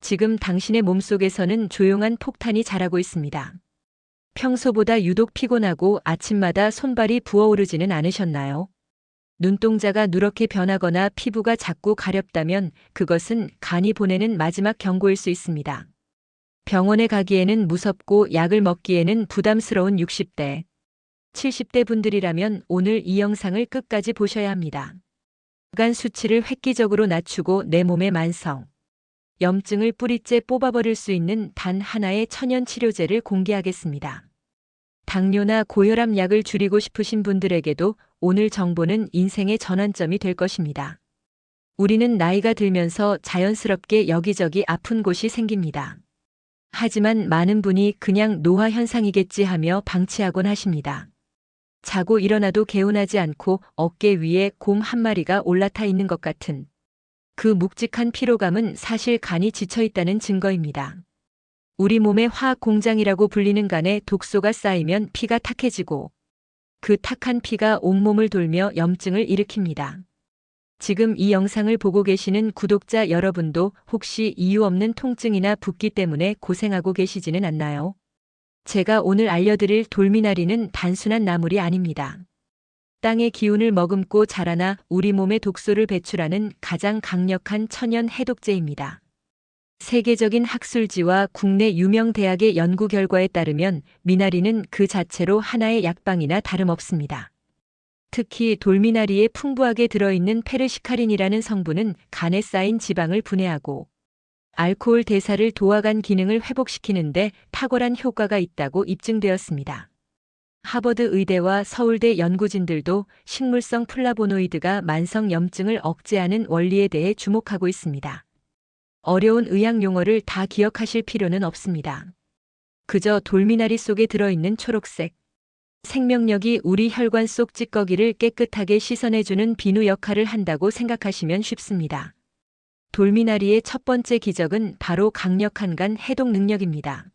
지금 당신의 몸속에서는 조용한 폭탄이 자라고 있습니다. 평소보다 유독 피곤하고 아침마다 손발이 부어오르지는 않으셨나요? 눈동자가 누렇게 변하거나 피부가 자꾸 가렵다면 그것은 간이 보내는 마지막 경고일 수 있습니다. 병원에 가기에는 무섭고 약을 먹기에는 부담스러운 60대, 70대 분들이라면 오늘 이 영상을 끝까지 보셔야 합니다. 간 수치를 획기적으로 낮추고 내 몸의 만성, 염증을 뿌리째 뽑아버릴 수 있는 단 하나의 천연 치료제를 공개하겠습니다. 당뇨나 고혈압 약을 줄이고 싶으신 분들에게도 오늘 정보는 인생의 전환점이 될 것입니다. 우리는 나이가 들면서 자연스럽게 여기저기 아픈 곳이 생깁니다. 하지만 많은 분이 그냥 노화 현상이겠지 하며 방치하곤 하십니다. 자고 일어나도 개운하지 않고 어깨 위에 곰 한 마리가 올라타 있는 것 같은 그 묵직한 피로감은 사실 간이 지쳐 있다는 증거입니다. 우리 몸의 화학 공장이라고 불리는 간에 독소가 쌓이면 피가 탁해지고 그 탁한 피가 온몸을 돌며 염증을 일으킵니다. 지금 이 영상을 보고 계시는 구독자 여러분도 혹시 이유 없는 통증이나 붓기 때문에 고생하고 계시지는 않나요? 제가 오늘 알려드릴 돌미나리는 단순한 나물이 아닙니다. 땅의 기운을 머금고 자라나 우리 몸에 독소를 배출하는 가장 강력한 천연 해독제입니다. 세계적인 학술지와 국내 유명 대학의 연구 결과에 따르면 미나리는 그 자체로 하나의 약방이나 다름없습니다. 특히 돌미나리에 풍부하게 들어있는 페르시카린이라는 성분은 간에 쌓인 지방을 분해하고 알코올 대사를 도와간 기능을 회복시키는데 탁월한 효과가 있다고 입증되었습니다. 하버드 의대와 서울대 연구진들도 식물성 플라보노이드가 만성 염증을 억제하는 원리에 대해 주목하고 있습니다. 어려운 의학 용어를 다 기억하실 필요는 없습니다. 그저 돌미나리 속에 들어있는 초록색 생명력이 우리 혈관 속 찌꺼기를 깨끗하게 씻어내주는 비누 역할을 한다고 생각하시면 쉽습니다. 돌미나리의 첫 번째 기적은 바로 강력한 간 해독 능력입니다.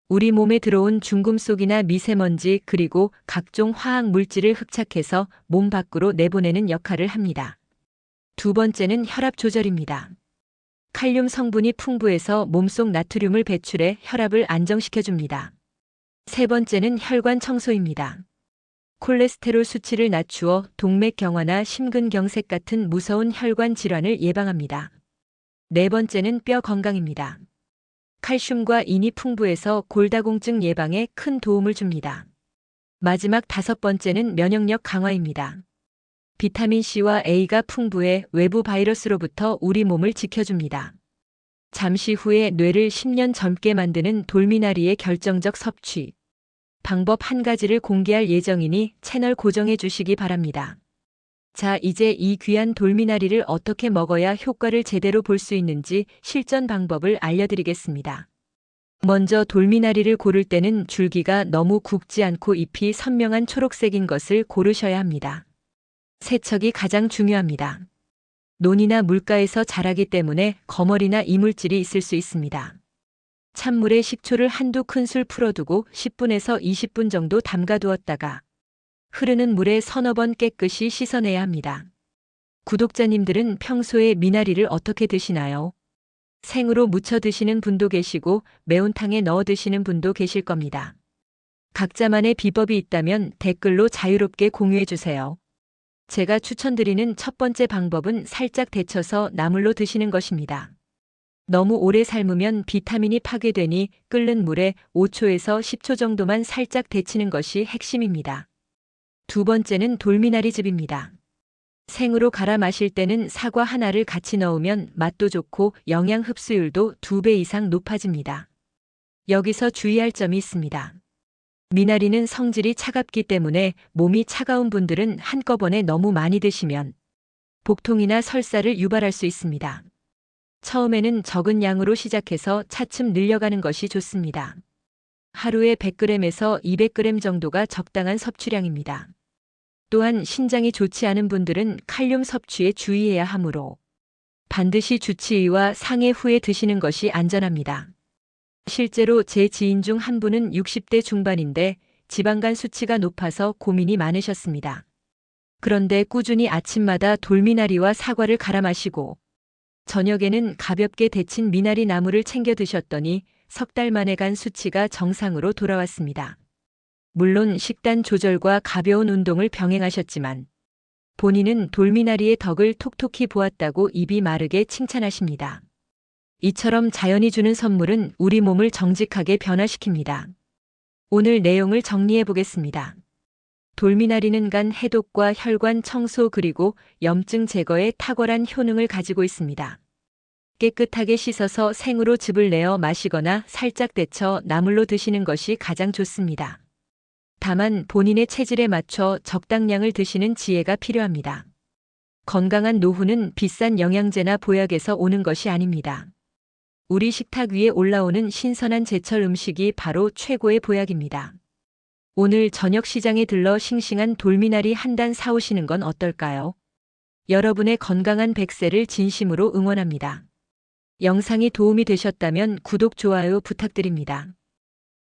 우리 몸에 들어온 중금속이나 미세먼지 그리고 각종 화학 물질을 흡착해서 몸 밖으로 내보내는 역할을 합니다. 두 번째는 혈압 조절입니다. 칼륨 성분이 풍부해서 몸속 나트륨을 배출해 혈압을 안정시켜줍니다. 세 번째는 혈관 청소입니다. 콜레스테롤 수치를 낮추어 동맥경화나 심근경색 같은 무서운 혈관 질환을 예방합니다. 네 번째는 뼈 건강입니다. 칼슘과 인이 풍부해서 골다공증 예방에 큰 도움을 줍니다. 마지막 다섯 번째는 면역력 강화입니다. 비타민C와 A가 풍부해 외부 바이러스로부터 우리 몸을 지켜줍니다. 잠시 후에 뇌를 10년 젊게 만드는 돌미나리의 결정적 섭취 방법 한 가지를 공개할 예정이니 채널 고정해 주시기 바랍니다. 자, 이제 이 귀한 돌미나리를 어떻게 먹어야 효과를 제대로 볼 수 있는지 실전 방법을 알려드리겠습니다. 먼저 돌미나리를 고를 때는 줄기가 너무 굵지 않고 잎이 선명한 초록색인 것을 고르셔야 합니다. 세척이 가장 중요합니다. 논이나 물가에서 자라기 때문에 거머리나 이물질이 있을 수 있습니다. 찬물에 식초를 한두 큰술 풀어두고 10분에서 20분 정도 담가두었다가 흐르는 물에 서너 번 깨끗이 씻어내야 합니다. 구독자님들은 평소에 미나리를 어떻게 드시나요? 생으로 무쳐 드시는 분도 계시고 매운탕에 넣어 드시는 분도 계실 겁니다. 각자만의 비법이 있다면 댓글로 자유롭게 공유해 주세요. 제가 추천드리는 첫 번째 방법은 살짝 데쳐서 나물로 드시는 것입니다. 너무 오래 삶으면 비타민이 파괴되니 끓는 물에 5초에서 10초 정도만 살짝 데치는 것이 핵심입니다. 두 번째는 돌미나리즙입니다. 생으로 갈아 마실 때는 사과 하나를 같이 넣으면 맛도 좋고 영양 흡수율도 2배 이상 높아집니다. 여기서 주의할 점이 있습니다. 미나리는 성질이 차갑기 때문에 몸이 차가운 분들은 한꺼번에 너무 많이 드시면 복통이나 설사를 유발할 수 있습니다. 처음에는 적은 양으로 시작해서 차츰 늘려가는 것이 좋습니다. 하루에 100g에서 200g 정도가 적당한 섭취량입니다. 또한 신장이 좋지 않은 분들은 칼륨 섭취에 주의해야 하므로 반드시 주치의와 상해 후에 드시는 것이 안전합니다. 실제로 제 지인 중 한 분은 60대 중반인데 지방간 수치가 높아서 고민이 많으셨습니다. 그런데 꾸준히 아침마다 돌미나리와 사과를 갈아 마시고 저녁에는 가볍게 데친 미나리 나물을 챙겨 드셨더니 석 달 만에 간 수치가 정상으로 돌아왔습니다. 물론 식단 조절과 가벼운 운동을 병행하셨지만 본인은 돌미나리의 덕을 톡톡히 보았다고 입이 마르게 칭찬하십니다. 이처럼 자연이 주는 선물은 우리 몸을 정직하게 변화시킵니다. 오늘 내용을 정리해 보겠습니다. 돌미나리는 간 해독과 혈관 청소 그리고 염증 제거에 탁월한 효능을 가지고 있습니다. 깨끗하게 씻어서 생으로 즙을 내어 마시거나 살짝 데쳐 나물로 드시는 것이 가장 좋습니다. 다만 본인의 체질에 맞춰 적당량을 드시는 지혜가 필요합니다. 건강한 노후는 비싼 영양제나 보약에서 오는 것이 아닙니다. 우리 식탁 위에 올라오는 신선한 제철 음식이 바로 최고의 보약입니다. 오늘 저녁 시장에 들러 싱싱한 돌미나리 한 단 사오시는 건 어떨까요? 여러분의 건강한 100세를 진심으로 응원합니다. 영상이 도움이 되셨다면 구독, 좋아요 부탁드립니다.